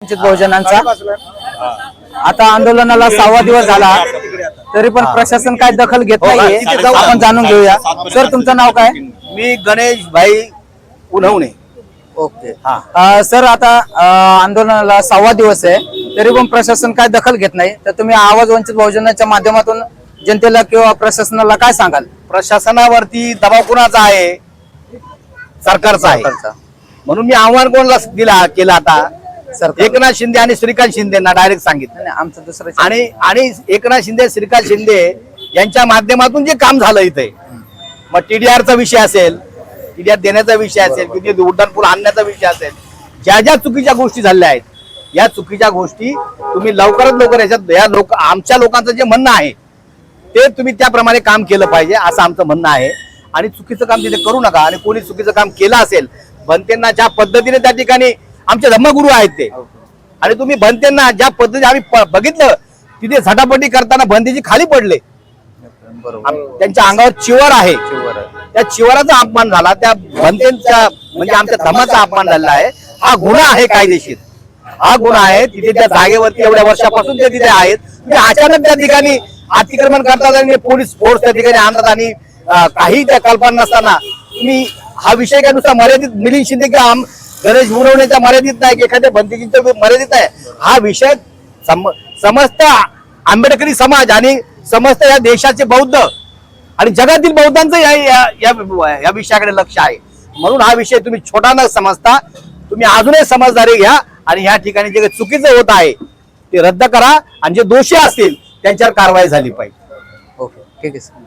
वंचित बहुजनांचा आता आंदोलनाला 6वा दिवस झाला तरी पण प्रशासन काय दखल घेत नाहीये। आपण जाणून घेऊया। सर तुमचं नाव काय? मी गणेश भाई उन्हवणे। ओके सर आता आंदोलनाला 6वा दिवस आहे तरी पण प्रशासन काय दखल घेत नाही, तर तुम्ही आवाज वंचित बहुजनाच्या माध्यमातून जनतेला किंवा प्रशासनाला काय सांगाल? प्रशासनावरती दबाव कुणाचा आहे? सरकारचा आहे। म्हणून मी आव्हान कोणाला केलं आता एकनाथ शिंदे आणि श्रीकांत शिंदेना डायरेक्ट सांगितलं आमचं दुसरं आणि एकनाथ शिंदे श्रीकांत शिंदे यांच्या माध्यमातून जे काम झालं इथे, मग टीडीआरचा विषय असेल, टीडीआर देण्याचा विषय असेल, किती उड्डाणपूल आणण्याचा विषय असेल, ज्या ज्या चुकीच्या गोष्टी झाल्या आहेत या चुकीच्या गोष्टी तुम्ही लवकरात लवकर याच्यात आमच्या लोकांचं जे म्हणणं आहे ते तुम्ही त्याप्रमाणे काम केलं पाहिजे असं आमचं म्हणणं आहे। आणि चुकीचं काम तिथे करू नका। आणि कोणी चुकीचं काम केलं असेल, बनतेंना ज्या पद्धतीने त्या ठिकाणी आमचे धर्मगुरू आहेत ते, आणि तुम्ही बनतेंना ज्या पद्धतीने आम्ही बघितलं तिथे झटापटी करताना बनतेची खाली पडले, त्यांच्या अंगावर चिवर आहे, त्या चिवराचा अपमान झाला, त्या बनतेंचा म्हणजे आमच्या धर्माचा अपमान झालेला आहे। हा गुन्हा आहे, कायदेशीर हा गुन्हा आहे। तिथे त्या जागेवरती एवढ्या वर्षापासून ते तिथे आहेत, अचानक त्या ठिकाणी अतिक्रमण करतात आणि पोलीस फोर्स त्या ठिकाणी आणतात आणि काही त्या कल्पना नसताना तुम्ही हा विषय काय नुसता मर्यादित मिलिंद शिंदे किंवा गणेश उन्हवणेच्या मर्यादित नाही, एखाद्या बनतेजींच्या मर्यादित आहे। हा विषय समस्त आंबेडकरी समाज आणि समस्त या देशाचे बौद्ध आणि जगातील बौद्धांचं या विषयाकडे लक्ष आहे। म्हणून हा विषय तुम्ही छोटा न समजता तुम्ही अजूनही समजदारी घ्या आणि या ठिकाणी जे चुकीचं होत आहे ते रद्द करा आणि जे दोषी असतील त्यांच्यावर कारवाई झाली पाहिजे। ओके, ठीक आहे सर।